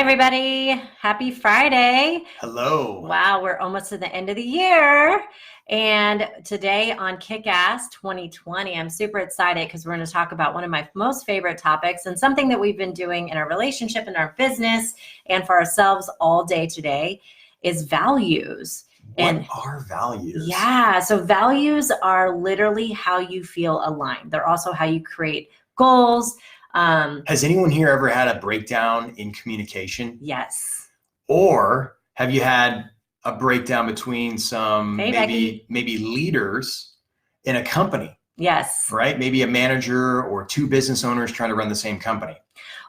everybody. Happy Friday. Hello. Wow, we're almost to the end of the year. And today on Kick-Ass 2020, I'm super excited because we're going to talk about one of my most favorite topics and something that we've been doing in our relationship, in our business, and for ourselves all day today is values. What are values? Yeah, so values are literally how you feel aligned. They're also how you create goals. Has anyone here ever had a breakdown in communication? Yes. Or have you had a breakdown between some Hey, maybe leaders in a company? Yes. Right? Maybe a manager or two business owners trying to run the same company.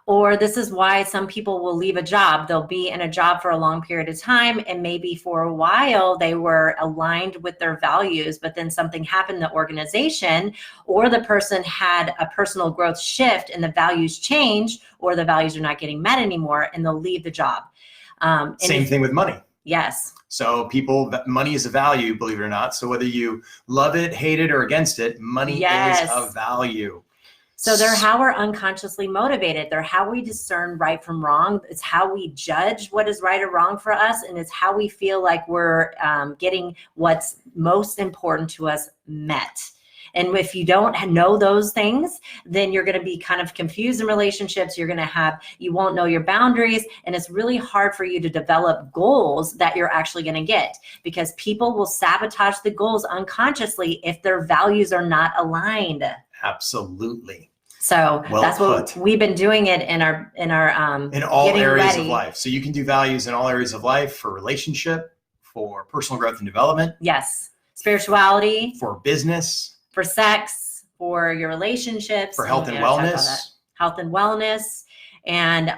Or this is why some people will leave a job. They'll be in a job for a long period of time, and maybe for a while they were aligned with their values, but then something happened in the organization, or the person had a personal growth shift and the values changed, or the values are not getting met anymore, and they'll leave the job. Same thing with money. Yes. So money is a value, believe it or not. So whether you love it, hate it, or against it, money is a value. So they're how we're unconsciously motivated. They're how we discern right from wrong. It's how we judge what is right or wrong for us. And it's how we feel like we're getting what's most important to us met. And if you don't know those things, then you're going to be kind of confused in relationships. You won't know your boundaries. And it's really hard for you to develop goals that you're actually going to get, because people will sabotage the goals unconsciously if their values are not aligned. Absolutely. So that's what we've been doing it in all areas of life. So you can do values in all areas of life, for relationship, for personal growth and development. Yes. Spirituality. For business. For sex. For your relationships. For health and wellness. Health and wellness. And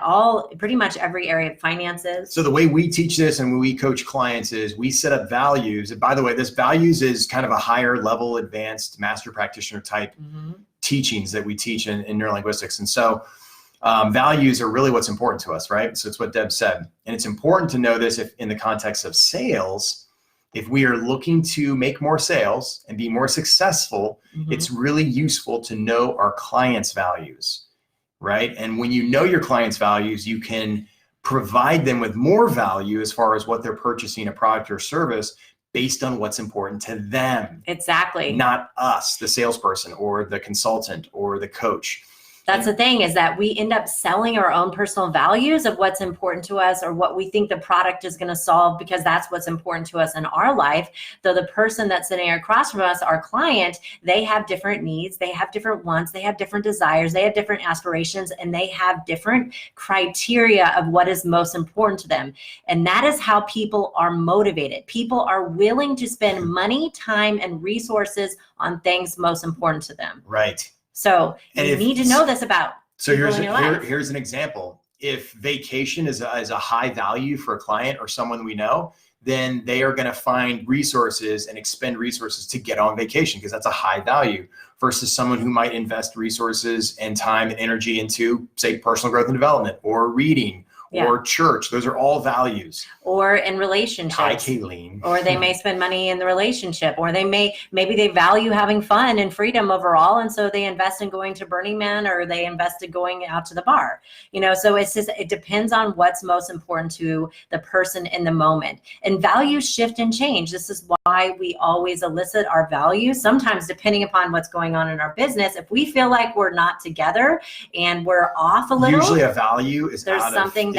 pretty much every area of finances. So the way we teach this and when we coach clients is we set up values. And by the way, this values is kind of a higher level, advanced master practitioner type teachings that we teach in neurolinguistics. And so values are really what's important to us, right? So it's what Deb said. And it's important to know this if in the context of sales, if we are looking to make more sales and be more successful, it's really useful to know our clients' values. Right? And when you know your clients' values, you can provide them with more value as far as what they're purchasing, a product or service, based on what's important to them. Exactly. Not us, the salesperson or the consultant or the coach. That's the thing, is that we end up selling our own personal values of what's important to us or what we think the product is going to solve, because that's what's important to us in our life. Though the person that's sitting across from us, our client, they have different needs, they have different wants, they have different desires, they have different aspirations, and they have different criteria of what is most important to them. And that is how people are motivated. People are willing to spend money, time, and resources on things most important to them. Right. So you need to know this about. So here's an example. If vacation is a high value for a client or someone we know, then they are going to find resources and expend resources to get on vacation, because that's a high value, versus someone who might invest resources and time and energy into, say, personal growth and development or reading. Or church. Those are all values. Or in relationships. Hi, Kayleen. Or they may spend money in the relationship, or maybe they value having fun and freedom overall, and so they invest in going to Burning Man, or they invest in going out to the bar. So it depends on what's most important to the person in the moment. And values shift and change. This is why we always elicit our values. Sometimes, depending upon what's going on in our business, if we feel like we're not together and we're off a little, usually a value is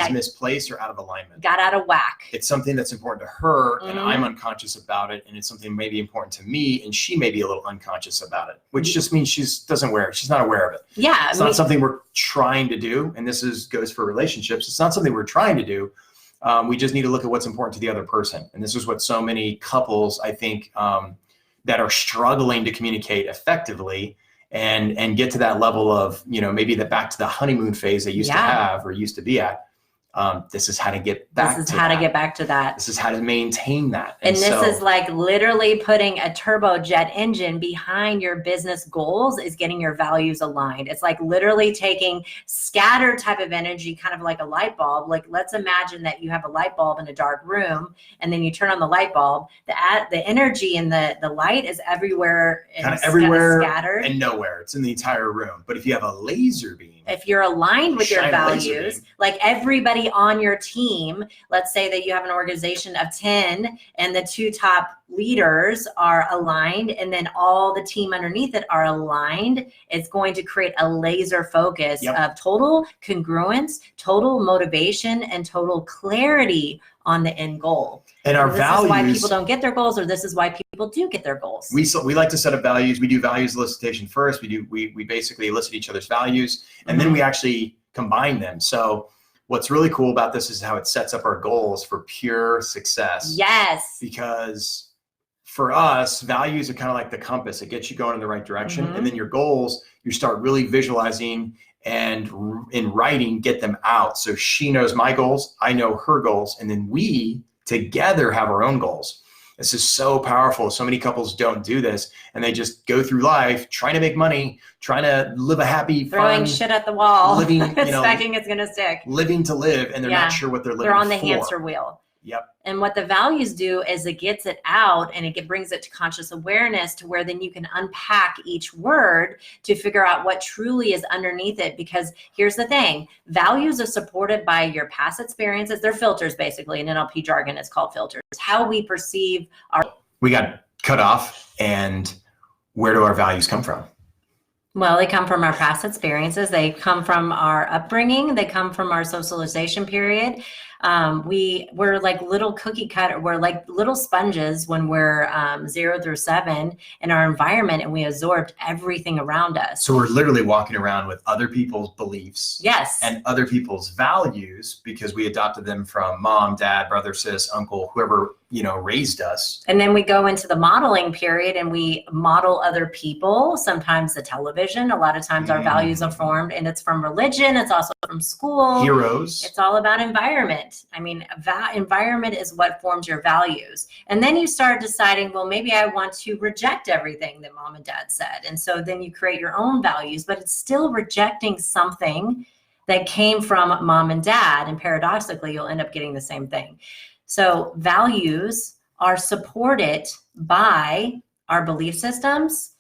misplaced or out of alignment. Got out of whack. It's something that's important to her, and I'm unconscious about it, and it's something maybe important to me, and she may be a little unconscious about it, which just means she's not aware of it. Yeah. It's not something we're trying to do, and this goes for relationships. It's not something we're trying to do. We just need to look at what's important to the other person. And this is what so many couples, I think, that are struggling to communicate effectively and get to that level of, maybe back to the honeymoon phase they used to have or used to be at. This is how to get back to that. This is how to get back to that. This is how to maintain that. And this is like literally putting a turbojet engine behind your business goals, is getting your values aligned. It's like literally taking scattered type of energy, kind of like a light bulb. Like, let's imagine that you have a light bulb in a dark room, and then you turn on the light bulb. The energy and the light is everywhere. Kind of everywhere, scattered and nowhere. It's in the entire room. But if you have a laser beam, if you're aligned with your values, like everybody everybody on your team, let's say that you have an organization of 10 and the 2 top leaders are aligned and then all the team underneath it are aligned, it's going to create a laser focus of total congruence, total motivation, and total clarity on the end goal. And our this values, is why people don't get their goals, or this is why people do get their goals. We like to set up values. We do values elicitation first. We basically elicit each other's values, and then we actually combine them. So what's really cool about this is how it sets up our goals for pure success. Yes. Because for us, values are kind of like the compass. It gets you going in the right direction. And then your goals, you start really visualizing and in writing, get them out. So she knows my goals, I know her goals, and then we together have our own goals. This is so powerful. So many couples don't do this, and they just go through life trying to make money, trying to live a happy, throwing fun, shit at the wall, living, expecting it's gonna stick. Living to live, and they're not sure what they're living for. They're on the hamster wheel. Yep. And what the values do is it gets it out and it brings it to conscious awareness to where then you can unpack each word to figure out what truly is underneath it. Because here's the thing, values are supported by your past experiences. They're filters basically. In NLP jargon, it's called filters. How we perceive our... We got cut off, and where do our values come from? Well, they come from our past experiences. They come from our upbringing. They come from our socialization period. We're like little cookie cutter. We're like little sponges when we're 0 through 7 in our environment, and we absorbed everything around us. So we're literally walking around with other people's beliefs, yes, and other people's values because we adopted them from mom, dad, brother, sis, uncle, whoever raised us. And then we go into the modeling period and we model other people. Sometimes the television. A lot of times our values are formed, and it's from religion. It's also from school. Heroes. It's all about environment. I mean, environment is what forms your values. And then you start deciding, well, maybe I want to reject everything that mom and dad said. And so then you create your own values, but it's still rejecting something that came from mom and dad. And paradoxically, you'll end up getting the same thing. So values are supported by our belief systems,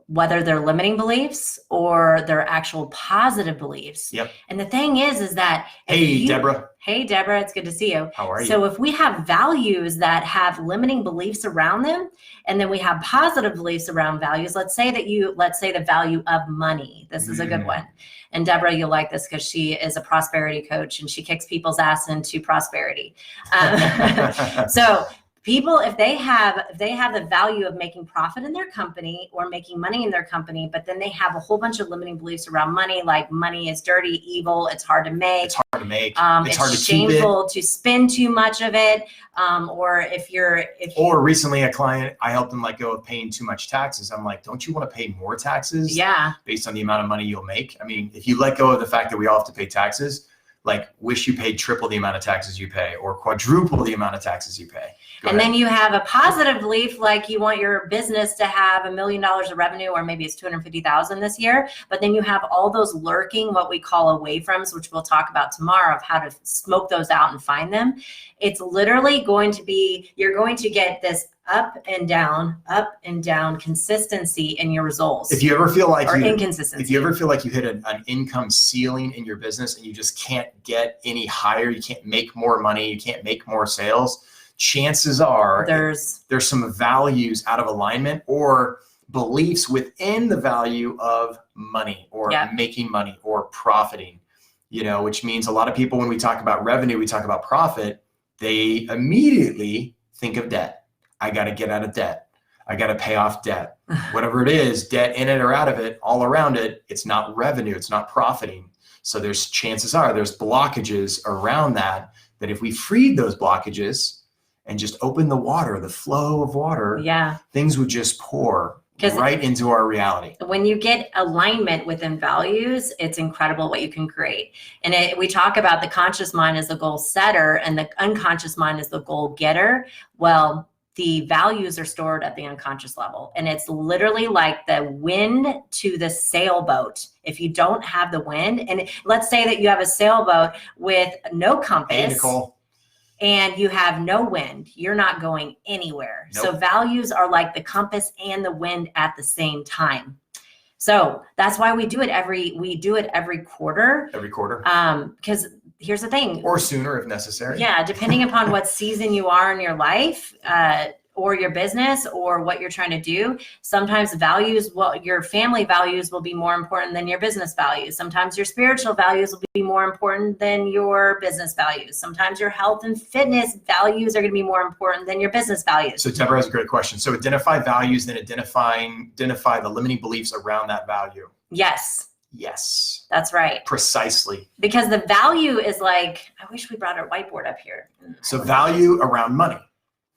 whether they're limiting beliefs or they're actual positive beliefs. Yep. And the thing is that... Hey, Deborah. Hey, Deborah, it's good to see you. How are you? So if we have values that have limiting beliefs around them, and then we have positive beliefs around values, let's say the value of money. This is a good one. And Deborah, you'll like this because she is a prosperity coach and she kicks people's ass into prosperity. So people, if they have the value of making profit in their company or making money in their company, but then they have a whole bunch of limiting beliefs around money, like money is dirty, evil, it's hard to make. It's hard to make. It's hard to shameful keep it. to spend too much of it. Or recently a client, I helped them let go of paying too much taxes. I'm like, don't you want to pay more taxes? Yeah. Based on the amount of money you'll make. I mean, if you let go of the fact that we all have to pay taxes, like wish you paid triple the amount of taxes you pay or quadruple the amount of taxes you pay. Then you have a positive belief, like you want your business to have $1 million of revenue, or maybe it's 250,000 this year. But then you have all those lurking, what we call away froms, which we'll talk about tomorrow, of how to smoke those out and find them. It's literally going to be, you're going to get this up and down consistency in your results. If you ever feel like inconsistency. If you ever feel like you hit an income ceiling in your business and you just can't get any higher, you can't make more money, you can't make more sales, chances are there's some values out of alignment or beliefs within the value of money or making money or profiting, which means a lot of people, when we talk about revenue, we talk about profit, they immediately think of debt. I got to get out of debt. I got to pay off debt. Whatever it is, debt in it or out of it, all around it, it's not revenue, it's not profiting. So there's blockages around that if we freed those blockages and just open the water, the flow of water, things would just pour right into our reality. When you get alignment within values, it's incredible what you can create. And we talk about the conscious mind as the goal setter and the unconscious mind as the goal getter. Well, the values are stored at the unconscious level. And it's literally like the wind to the sailboat. If you don't have the wind, and let's say that you have a sailboat with no compass. Hey, Nicole. And you have no wind, you're not going anywhere. Nope. So values are like the compass and the wind at the same time. So that's why we do it every quarter. Every quarter. Because here's the thing. Or sooner if necessary. Yeah, depending upon what season you are in your life, or your business, or what you're trying to do. Sometimes your family values will be more important than your business values. Sometimes your spiritual values will be more important than your business values. Sometimes your health and fitness values are going to be more important than your business values. So Deborah has a great question. So identify values, then identify the limiting beliefs around that value. Yes. That's right. Precisely. Because the value is like, I wish we brought our whiteboard up here. So value around money.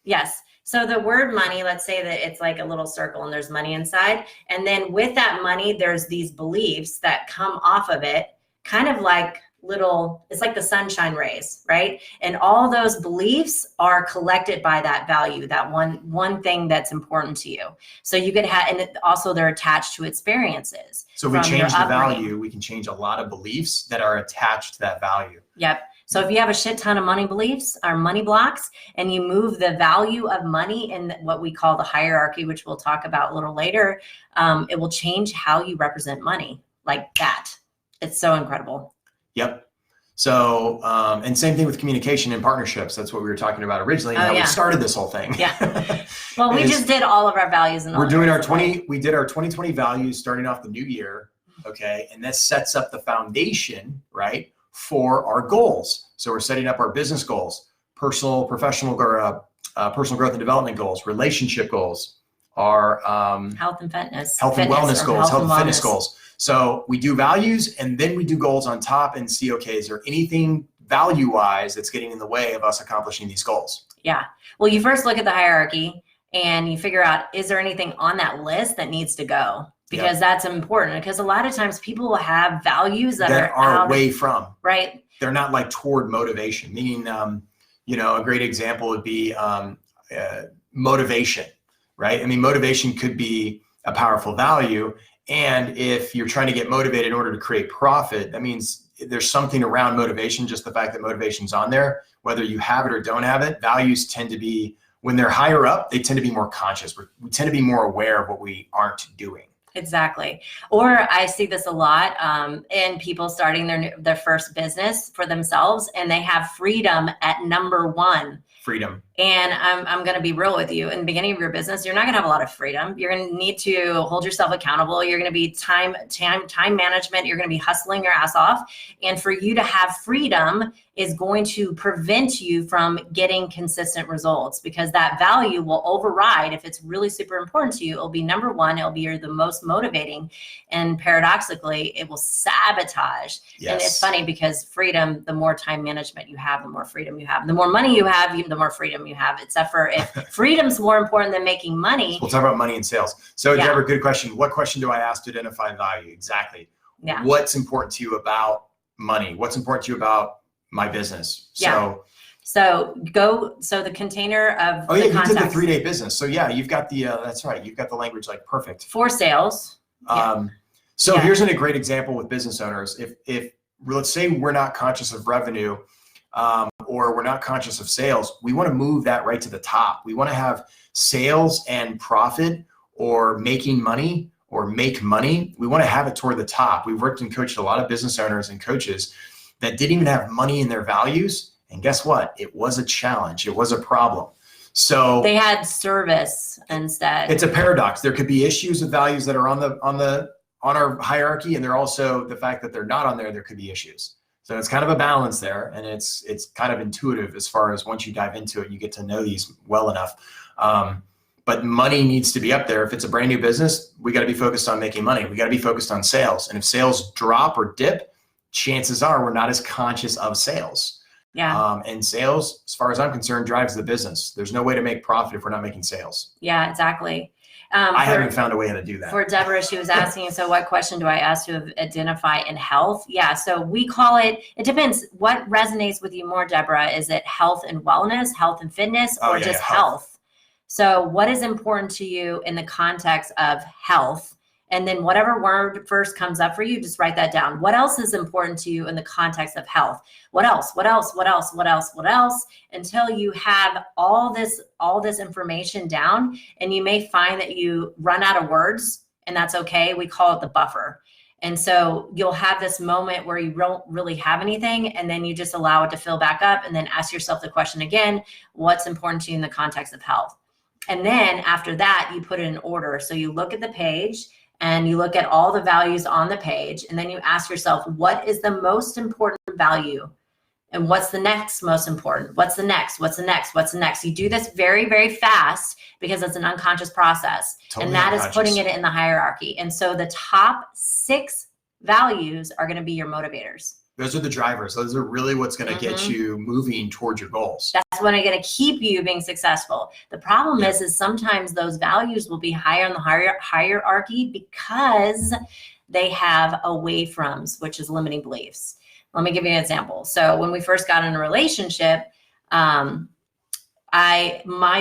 Yes. So the word money, let's say that it's like a little circle and there's money inside. And then with that money, there's these beliefs that come off of it, kind of like it's like the sunshine rays, right? And all those beliefs are collected by that value, that one thing that's important to you. So you could have, and also they're attached to experiences. So if we change the value, we can change a lot of beliefs that are attached to that value. Yep. So if you have a shit ton of money beliefs or money blocks, and you move the value of money in what we call the hierarchy, which we'll talk about a little later, it will change how you represent money like that. It's so incredible. Yep. So, and same thing with communication and partnerships. That's what we were talking about originally. And how we started this whole thing. Yeah. Well, we just did all of our values. And we're doing we did our 2020 values starting off the new year. Okay. And this sets up the foundation, right, for our goals. So we're setting up our business goals, personal, professional, personal growth and development goals, relationship goals, our health and fitness, health and wellness goals, health and fitness goals. So we do values and then we do goals on top and see, okay, is there anything value-wise that's getting in the way of us accomplishing these goals? Yeah. Well, you first look at the hierarchy and you figure out, is there anything on that list that needs to go? Because that's important. Because a lot of times people will have values that are away from. Right. They're not like toward motivation, meaning, a great example would be motivation, right? I mean, motivation could be a powerful value. And if you're trying to get motivated in order to create profit, that means there's something around motivation, just the fact that motivation's on there, whether you have it or don't have it. Values tend to be, when they're higher up, they tend to be more conscious. We tend to be more aware of what we aren't doing. Exactly. Or I see this a lot in people starting their first business for themselves, and they have freedom at number one. Freedom. And I'm going to be real with you. In the beginning of your business, you're not going to have a lot of freedom. You're going to need to hold yourself accountable. You're going to be time management. You're going to be hustling your ass off. And for you to have freedom is going to prevent you from getting consistent results, because that value will override. If it's really super important to you, it'll be number one. It'll be the most motivating. And paradoxically, it will sabotage. Yes. And it's funny because freedom, the more time management you have, the more freedom you have. The more money you have, even the more freedom you have, except for if freedom's more important than making money. We'll talk about money and sales. So Deborah, good question. What question do I ask to identify value? Exactly. Yeah. What's important to you about money? What's important to you about my business? So the container of you did the 3-day business. So you've got the that's right. You've got the language like perfect. For sales. Here's a great example with business owners. If let's say we're not conscious of revenue, or we're not conscious of sales, we want to move that right to the top. We want to have sales and profit, or making money, or make money. We want to have it toward the top. We've worked and coached a lot of business owners and coaches that didn't even have money in their values. And guess what? It was a challenge. It was a problem. So they had service instead. It's a paradox. There could be issues with values that are on our hierarchy, and they're also the fact that they're not on there. There could be issues. So it's kind of a balance there, and it's kind of intuitive as far as once you dive into it, you get to know these well enough. But money needs to be up there. If it's a brand new business, we got to be focused on making money. We got to be focused on sales. And if sales drop or dip, chances are we're not as conscious of sales. Yeah. And sales, as far as I'm concerned, drives the business. There's no way to make profit if we're not making sales. Yeah, exactly. I haven't found a way how to do that. For Deborah, she was asking, so what question do I ask to identify in health? Yeah, so we call it depends. What resonates with you more, Deborah? Is it health and wellness, health and fitness, or just health? So what is important to you in the context of health? And then whatever word first comes up for you, just write that down. What else is important to you in the context of health? What else? What else? What else? What else? What else? Until you have all this information down, and you may find that you run out of words and that's okay. We call it the buffer. And so you'll have this moment where you don't really have anything, and then you just allow it to fill back up, and then ask yourself the question again, what's important to you in the context of health? And then after that, you put it in order. So you look at the page and you look at all the values on the page, and then you ask yourself, what is the most important value? And what's the next most important? What's the next? What's the next? What's the next? You do this very, very fast because it's an unconscious process. Totally. And that is putting it in the hierarchy. And so the top 6 values are going to be your motivators. Those are the drivers. Those are really what's going to get you moving towards your goals. That's what are going to keep you being successful. The problem is sometimes those values will be higher on the hierarchy because they have away froms, which is limiting beliefs. Let me give you an example. So when we first got in a relationship, my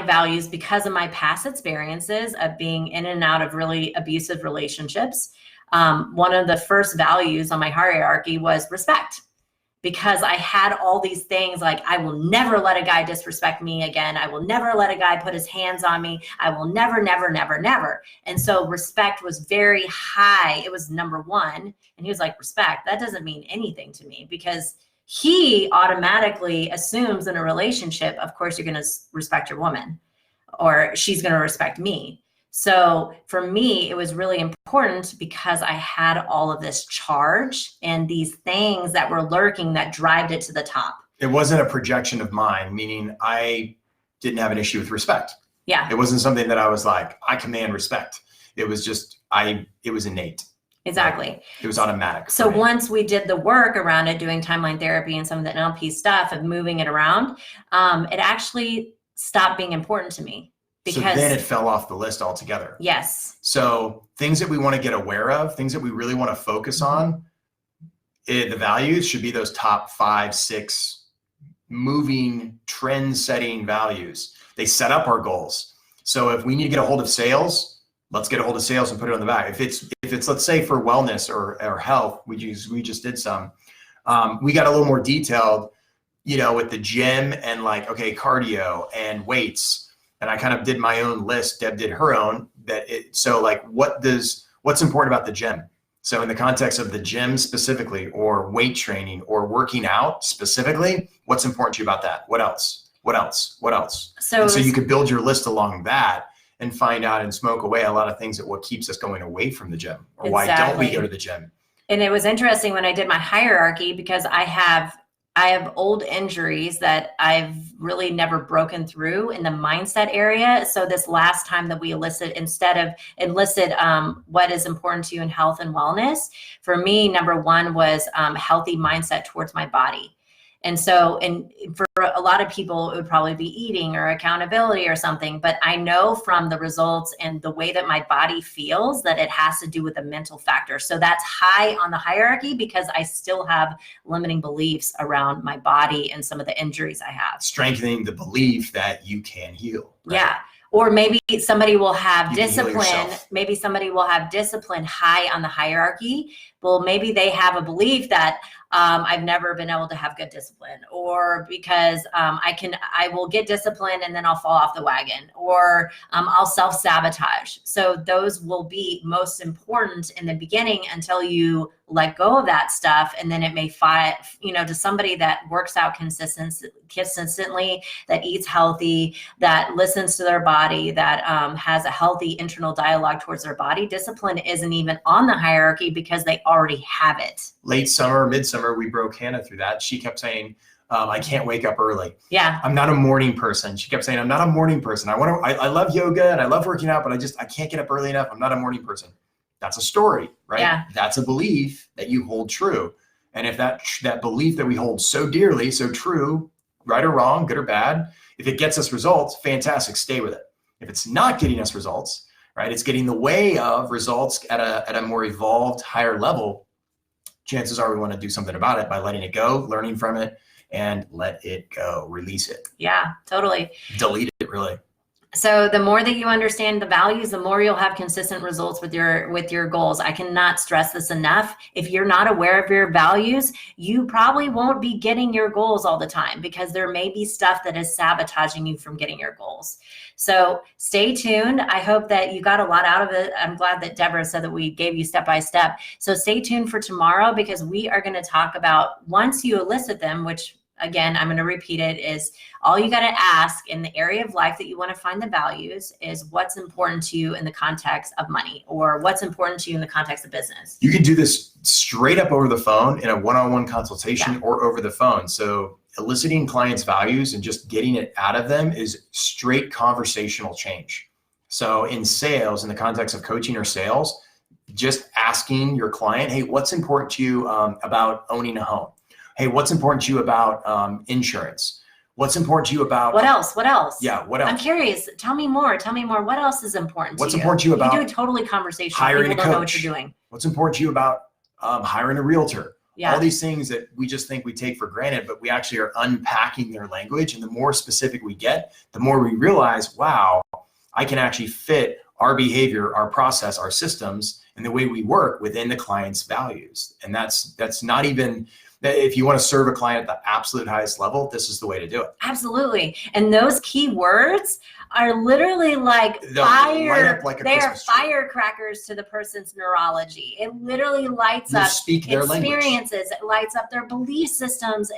values, because of my past experiences of being in and out of really abusive relationships, one of the first values on my hierarchy was respect, because I had all these things like, I will never let a guy disrespect me again. I will never let a guy put his hands on me. I will never, never, never, never. And so respect was very high. It was number 1. And he was like, respect, that doesn't mean anything to me, because he automatically assumes in a relationship, of course, you're going to respect your woman, or she's going to respect me. So for me, it was really important because I had all of this charge and these things that were lurking that drive it to the top. It wasn't a projection of mine, meaning I didn't have an issue with respect. Yeah. It wasn't something that I was like, I command respect. It was just, it was innate. Exactly. Right? It was automatic. So once we did the work around it, doing timeline therapy and some of the NLP stuff and moving it around, it actually stopped being important to me. Because, so then it fell off the list altogether. Yes. So things that we want to get aware of, things that we really want to focus on, the values should be those top 5, 6 moving trend setting values. They set up our goals. So if we need to get a hold of sales, let's get a hold of sales and put it on the back. If it's let's say for wellness or health, we just did some, we got a little more detailed, with the gym and like, okay, cardio and weights. And I kind of did my own list. Deb did her own. So like, what's important about the gym? So in the context of the gym specifically, or weight training, or working out specifically, what's important to you about that? What else? What else? What else? So you could build your list along that and find out and smoke away a lot of things at what keeps us going away from the gym, or why don't we go to the gym? And it was interesting when I did my hierarchy, because I have old injuries that I've really never broken through in the mindset area. So this last time that we enlisted what is important to you in health and wellness, for me, number 1 was healthy mindset towards my body. And so, and for a lot of people, it would probably be eating or accountability or something, but I know from the results and the way that my body feels that it has to do with the mental factor. So that's high on the hierarchy because I still have limiting beliefs around my body and some of the injuries I have. Strengthening the belief that you can heal. Right? Yeah. Or maybe somebody will have discipline. Maybe somebody will have discipline high on the hierarchy. Well, maybe they have a belief that I've never been able to have good discipline, or because I will get discipline and then I'll fall off the wagon, or I'll self-sabotage. So those will be most important in the beginning until you let go of that stuff. And then it may to somebody that works out consistently, that eats healthy, that listens to their body, that has a healthy internal dialogue towards their body, discipline isn't even on the hierarchy because they already have it. Late summer, midsummer, we broke Hannah through that. She kept saying, I can't wake up early. Yeah. I'm not a morning person. She kept saying, I'm not a morning person. I love yoga and I love working out, but I can't get up early enough. I'm not a morning person. That's a story, right? Yeah. That's a belief that you hold true. And if that belief that we hold so dearly, so true, right or wrong, good or bad, if it gets us results, fantastic, stay with it. If it's not getting us results, right, it's getting in the way of results at a more evolved, higher level, chances are we want to do something about it by letting it go, learning from it, and let it go, release it. Yeah, totally. Delete it, really. So the more that you understand the values, the more you'll have consistent results with your goals. I cannot stress this enough. If you're not aware of your values, you probably won't be getting your goals all the time because there may be stuff that is sabotaging you from getting your goals. So stay tuned. I hope that you got a lot out of it. I'm glad that Deborah said that we gave you step by step. So stay tuned for tomorrow because we are going to talk about once you elicit them, which again, I'm going to repeat it, is all you got to ask in the area of life that you want to find the values is what's important to you in the context of money or what's important to you in the context of business. You can do this straight up over the phone in a one-on-one consultation or over the phone. So eliciting clients' values and just getting it out of them is straight conversational change. So in sales, in the context of coaching or sales, just asking your client, hey, what's important to you about owning a home? Hey, what's important to you about insurance? What's important to you about what else? What else? Yeah, what else? I'm curious. Tell me more. Tell me more. What else is important What's to you? important to you about you do a totally conversational. hiring People a don't know what coach? you're doing. What's important to you about hiring a realtor? Yeah. All these things that we just think we take for granted, but we actually are unpacking their language. And the more specific we get, the more we realize, wow, I can actually fit our behavior, our process, our systems, and the way we work within the client's values. And that's not even, if you want to serve a client at the absolute highest level, this is the way to do it. Absolutely. And those key words are literally like They'll light fire. up like a They are Christmas tree. firecrackers to the person's neurology. It literally lights You up speak their language. experiences. It lights up their belief systems.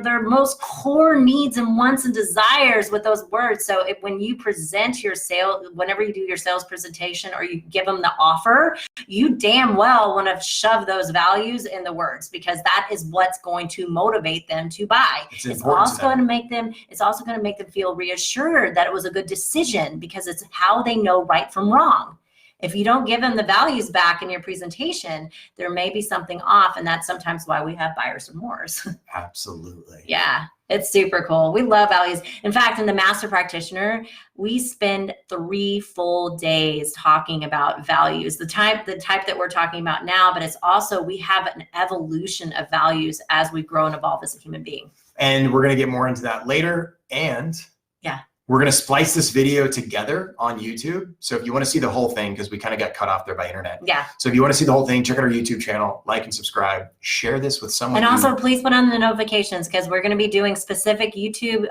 Their most core needs and wants and desires with those words. So when you present your sale, whenever you do your sales presentation or you give them the offer, you damn well want to shove those values in the words because that is what's going to motivate them to buy. It's also going to make them feel reassured that it was a good decision because it's how they know right from wrong. If you don't give them the values back in your presentation, there may be something off, and that's sometimes why we have buyer's remorse. Absolutely. Yeah, it's super cool. We love values. In fact, in the Master Practitioner, we spend 3 full days talking about values, the type that we're talking about now, but it's also we have an evolution of values as we grow and evolve as a human being. And we're going to get more into that later. And we're going to splice this video together on YouTube. So if you want to see the whole thing, because we kind of got cut off there by internet. Yeah. So if you want to see the whole thing, check out our YouTube channel, like and subscribe, share this with someone. And also please put on the notifications because we're going to be doing specific YouTube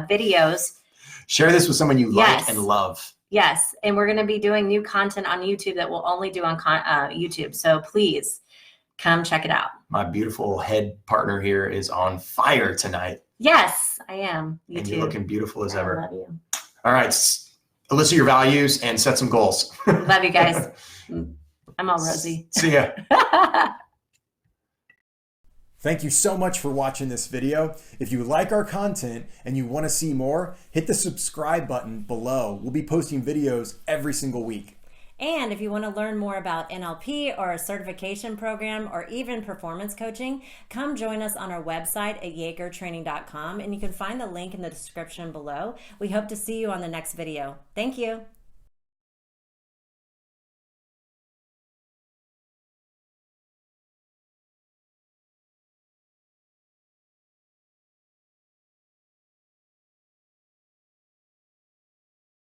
videos. Share this with someone you like and love. Yes. And we're going to be doing new content on YouTube that we'll only do on YouTube. So please come check it out. My beautiful head partner here is on fire tonight. Yes, I am. And you're looking beautiful as ever. I love you. All right. Elicit your values and set some goals. Love you guys. I'm all rosy. See ya. Thank you so much for watching this video. If you like our content and you want to see more, hit the subscribe button below. We'll be posting videos every single week. And if you want to learn more about NLP or a certification program or even performance coaching, come join us on our website at yagertraining.com and you can find the link in the description below. We hope to see you on the next video. Thank you.